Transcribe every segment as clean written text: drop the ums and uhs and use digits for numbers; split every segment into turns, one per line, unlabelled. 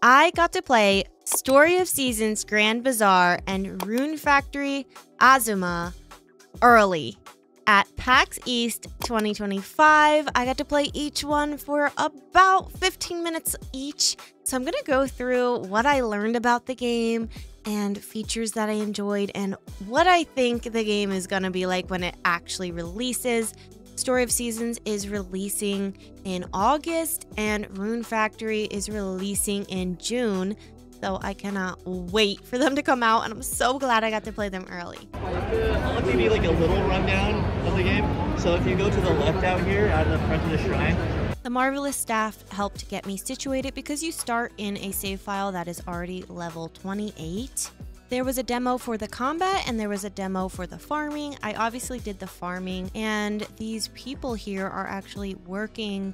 I got to play Story of Seasons Grand Bazaar and Rune Factory Azuma early at PAX East 2025. I got to play each one for about 15 minutes each. So I'm going to go through what I learned about the game and features that I enjoyed and what I think the game is going to be like when it actually releases. Story of Seasons is releasing in August and Rune Factory is releasing in June. So I cannot wait for them to come out, and I'm so glad I got to play them early.
I'll give you like a little rundown of the game. So if you go to the left out here, out of the front of the shrine.
The marvelous staff helped get me situated because you start in a save file that is already level 28. There was a demo for the combat and there was a demo for the farming. I obviously did the farming, and these people here are actually working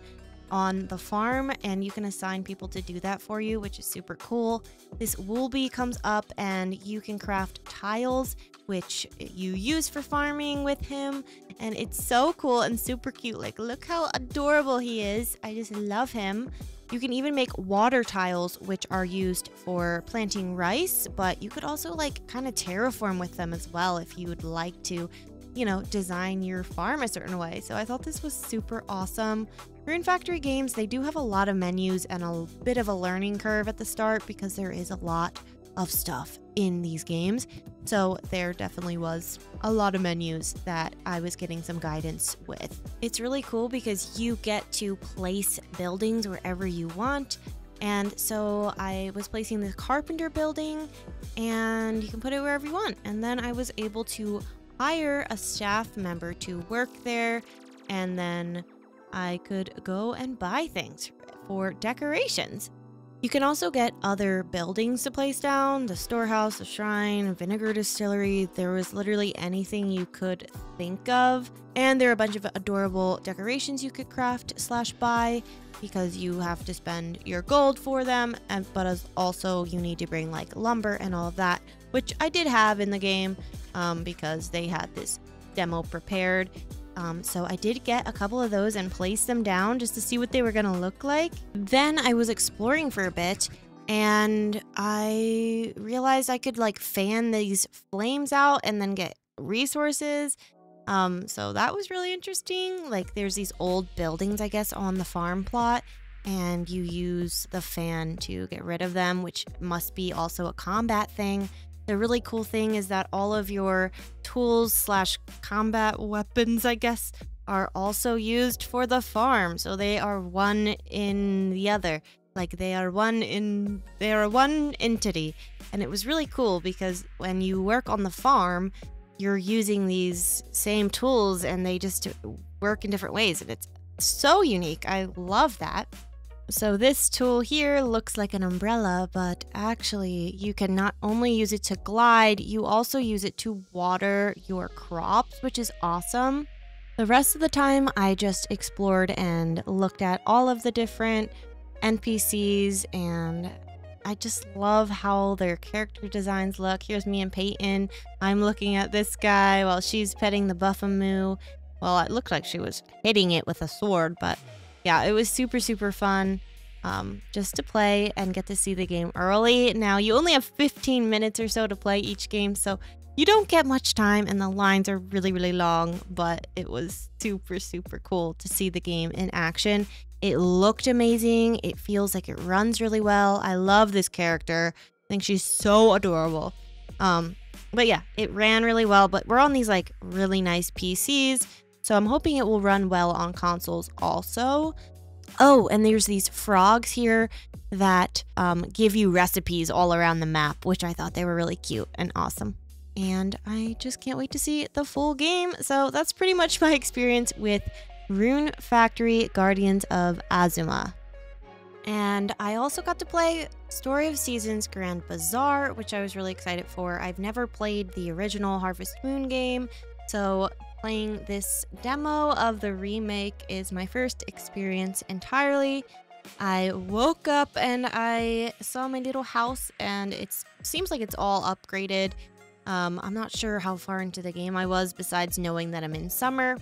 on the farm, and you can assign people to do that for you, which is super cool. This Woolby comes up and you can craft tiles, which you use for farming with him, and it's so cool and super cute. Like, look how adorable he is. I just love him. You can even make water tiles, which are used for planting rice, but you could also like kind of terraform with them as well if you would like to, you know, design your farm a certain way. So I thought this was super awesome. Rune Factory games, they do have a lot of menus and a bit of a learning curve at the start because there is a lot of stuff in these games. So there definitely was a lot of menus that I was getting some guidance with. It's really cool because you get to place buildings wherever you want. And so I was placing the carpenter building and you can put it wherever you want. And then I was able to hire a staff member to work there, and then I could go and buy things for decorations. You can also get other buildings to place down, the storehouse, the shrine, vinegar distillery. There was literally anything you could think of. And there are a bunch of adorable decorations you could craft / buy because you have to spend your gold for them. But as also you need to bring like lumber and all of that, which I did have in the game because they had this demo prepared. So I did get a couple of those and place them down just to see what they were going to look like. Then I was exploring for a bit and I realized I could like fan these flames out and then get resources. So that was really interesting. Like there's these old buildings, I guess, on the farm plot, and you use the fan to get rid of them, which must be also a combat thing. The really cool thing is that all of your tools / combat weapons, I guess, are also used for the farm. So they are one in the other. Like they are one entity. And it was really cool because when you work on the farm, you're using these same tools and they just work in different ways. And it's so unique. I love that. So this tool here looks like an umbrella, but actually you can not only use it to glide, you also use it to water your crops, which is awesome. The rest of the time I just explored and looked at all of the different NPCs, and I just love how their character designs look. Here's me and Peyton. I'm looking at this guy while she's petting the Buffamoo. Well, it looked like she was hitting it with a sword, but yeah, it was super, super fun just to play and get to see the game early. Now, you only have 15 minutes or so to play each game, so you don't get much time and the lines are really, really long, but it was super, super cool to see the game in action. It looked amazing. It feels like it runs really well. I love this character. I think she's so adorable. But yeah, it ran really well, but we're on these like really nice PCs. So I'm hoping it will run well on consoles also. Oh, and there's these frogs here that give you recipes all around the map, which I thought they were really cute and awesome. And I just can't wait to see the full game. So that's pretty much my experience with Rune Factory Guardians of Azuma. And I also got to play Story of Seasons Grand Bazaar, which I was really excited for. I've never played the original Harvest Moon game, so playing this demo of the remake is my first experience entirely. I woke up and I saw my little house and it seems like it's all upgraded. I'm not sure how far into the game I was besides knowing that I'm in summer.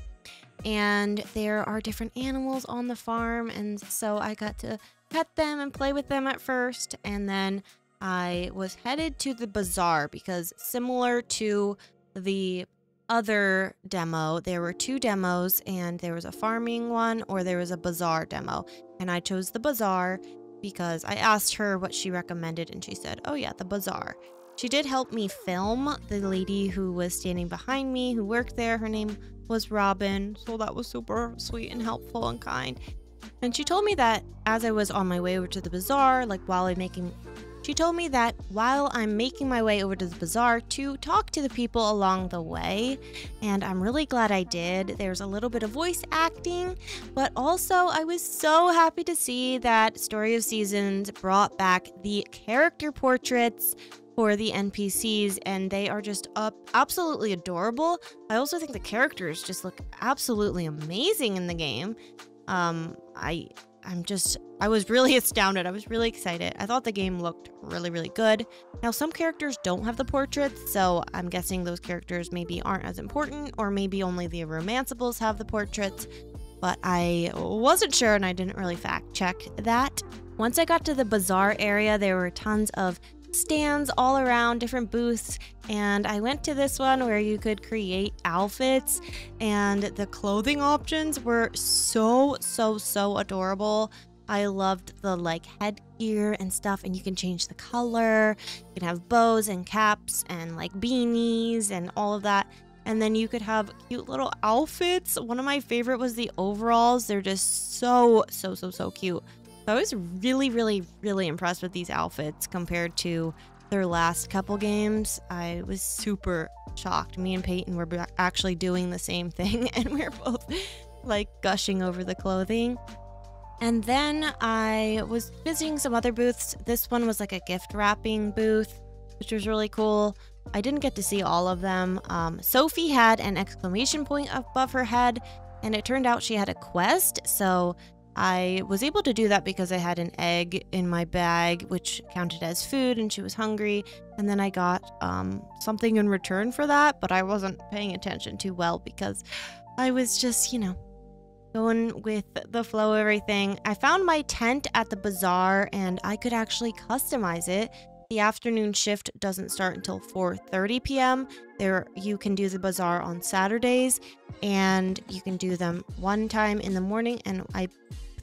And there are different animals on the farm, and so I got to pet them and play with them at first, and then I was headed to the bazaar because similar to the other demo, there were 2 demos, and there was a farming one or there was a bazaar demo, and I chose the bazaar because I asked her what she recommended, and she said, oh yeah, the bazaar. She did help me film. The lady who was standing behind me who worked there, her name was Robin, so that was super sweet and helpful and kind. And she told me that as I was on my way over to the bazaar, she told me that while I'm making my way over to the bazaar to talk to the people along the way, and I'm really glad I did. There's a little bit of voice acting, but also I was so happy to see that Story of Seasons brought back the character portraits for the NPCs, and they are just absolutely adorable. I also think the characters just look absolutely amazing in the game. I was really astounded. I was really excited. I thought the game looked really, really good. Now, some characters don't have the portraits, so I'm guessing those characters maybe aren't as important, or maybe only the romanceables have the portraits, but I wasn't sure and I didn't really fact check that. Once I got to the bazaar area, there were tons of stands all around, different booths, and I went to this one where you could create outfits, and the clothing options were so adorable. I loved the headgear and stuff, and you can change the color. You can have bows and caps and beanies and all of that. And then you could have cute little outfits. One of my favorite was the overalls. They're just so cute. So I was really impressed with these outfits compared to their last couple games. I was super shocked. Me and Peyton were actually doing the same thing, and we were both gushing over the clothing. And then I was visiting some other booths. This one was a gift wrapping booth, which was really cool. I didn't get to see all of them. Sophie had an exclamation point above her head, and it turned out she had a quest. So I was able to do that because I had an egg in my bag, which counted as food, and she was hungry. And then I got something in return for that, but I wasn't paying attention too well because I was just, going with the flow of everything. I found my tent at the bazaar, and I could actually customize it. The afternoon shift doesn't start until 4:30 p.m. You can do the bazaar on Saturdays, and you can do them one time in the morning, and I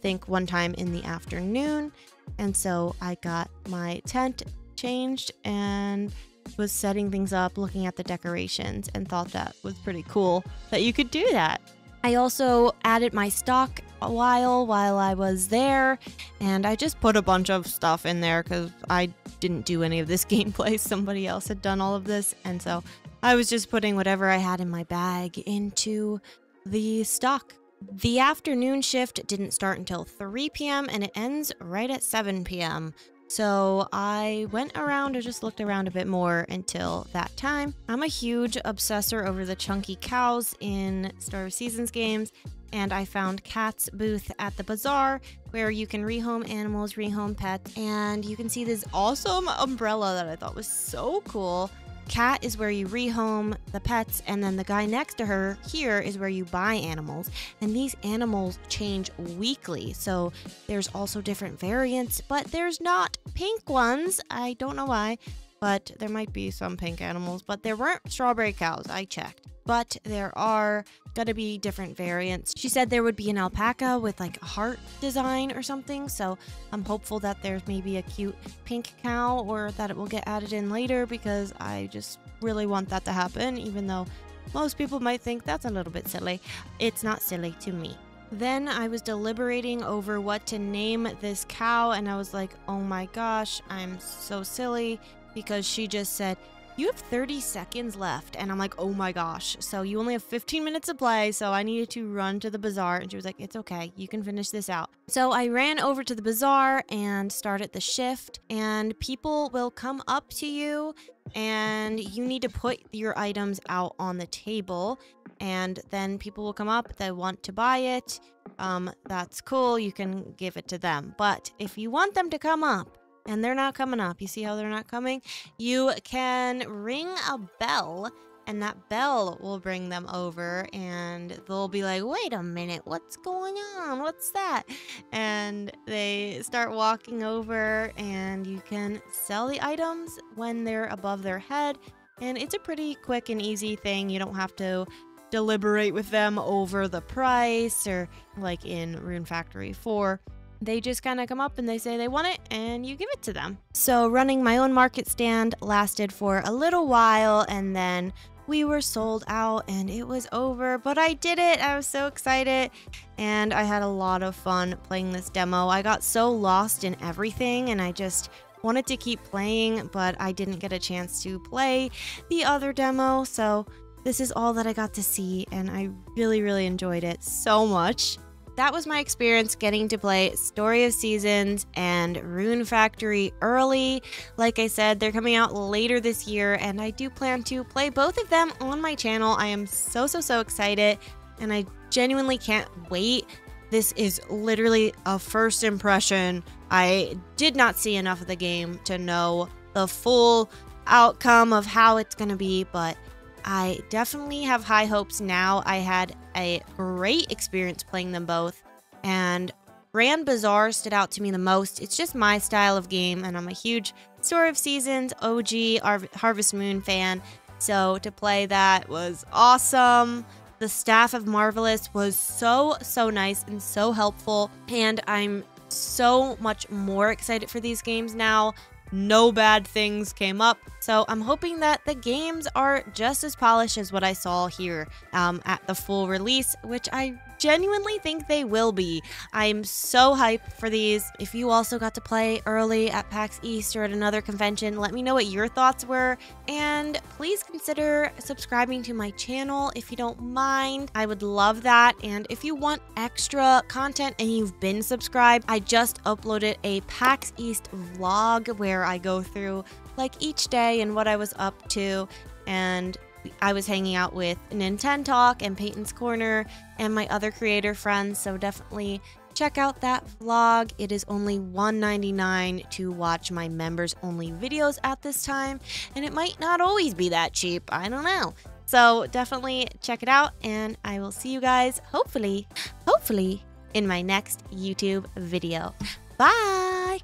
think one time in the afternoon. And so I got my tent changed and was setting things up, looking at the decorations, and thought that was pretty cool that you could do that. I also added my stock while I was there, and I just put a bunch of stuff in there because I didn't do any of this gameplay. Somebody else had done all of this, and so I was just putting whatever I had in my bag into the stock. The afternoon shift didn't start until 3 p.m. and it ends right at 7 p.m. So I went around or just looked around a bit more until that time. I'm a huge obsessor over the chunky cows in Story of Seasons games, and I found Kat's booth at the bazaar where you can rehome animals, rehome pets, and you can see this awesome umbrella that I thought was so cool. Cat is where you rehome the pets, and then the guy next to her here is where you buy animals, and these animals change weekly, so there's also different variants, but there's not pink ones. I don't know why, but there might be some pink animals, but there weren't strawberry cows. I checked, but there are gonna be different variants. She said there would be an alpaca with a heart design or something, so I'm hopeful that there's maybe a cute pink cow, or that it will get added in later, because I just really want that to happen, even though most people might think that's a little bit silly. It's not silly to me. Then I was deliberating over what to name this cow, and I was like, oh my gosh, I'm so silly, because she just said, you have 30 seconds left, and I'm like, oh my gosh, so you only have 15 minutes to play, so I needed to run to the bazaar, and she was like, it's okay, you can finish this out. So I ran over to the bazaar and started the shift, and people will come up to you, and you need to put your items out on the table, and then people will come up, they want to buy it. That's cool, you can give it to them, but if you want them to come up, and they're not coming up, you see how they're not coming? You can ring a bell, and that bell will bring them over, and they'll be like, wait a minute, what's going on? What's that? And they start walking over, and you can sell the items when they're above their head. And it's a pretty quick and easy thing. You don't have to deliberate with them over the price, or like in Rune Factory 4. They just kind of come up and they say they want it, and you give it to them. So running my own market stand lasted for a little while, and then we were sold out and it was over, but I did it. I was so excited, and I had a lot of fun playing this demo. I got so lost in everything, and I just wanted to keep playing, but I didn't get a chance to play the other demo. So this is all that I got to see, and I really enjoyed it so much. That was my experience getting to play Story of Seasons and Rune Factory early. Like I said, they're coming out later this year, and I do plan to play both of them on my channel. I am so excited, and I genuinely can't wait. This is literally a first impression. I did not see enough of the game to know the full outcome of how it's going to be, but I definitely have high hopes now. I had a great experience playing them both, and Grand Bazaar stood out to me the most. It's just my style of game, and I'm a huge Story of Seasons OG Harvest Moon fan, so to play that was awesome. The staff of Marvelous was so nice and so helpful, and I'm so much more excited for these games now. No bad things came up, so I'm hoping that the games are just as polished as what I saw here at the full release, which I genuinely think they will be. I'm so hyped for these. If you also got to play early at PAX East or at another convention, let me know what your thoughts were, and please consider subscribing to my channel if you don't mind. I would love that. And if you want extra content and you've been subscribed, I just uploaded a PAX East vlog where I go through like each day and what I was up to, and I was hanging out with Nintendo Talk and Peyton's Corner and my other creator friends, so definitely check out that vlog. It is only $1.99 to watch my members only videos at this time, and it might not always be that cheap, I don't know. So definitely check it out, and I will see you guys hopefully in my next YouTube video. Bye!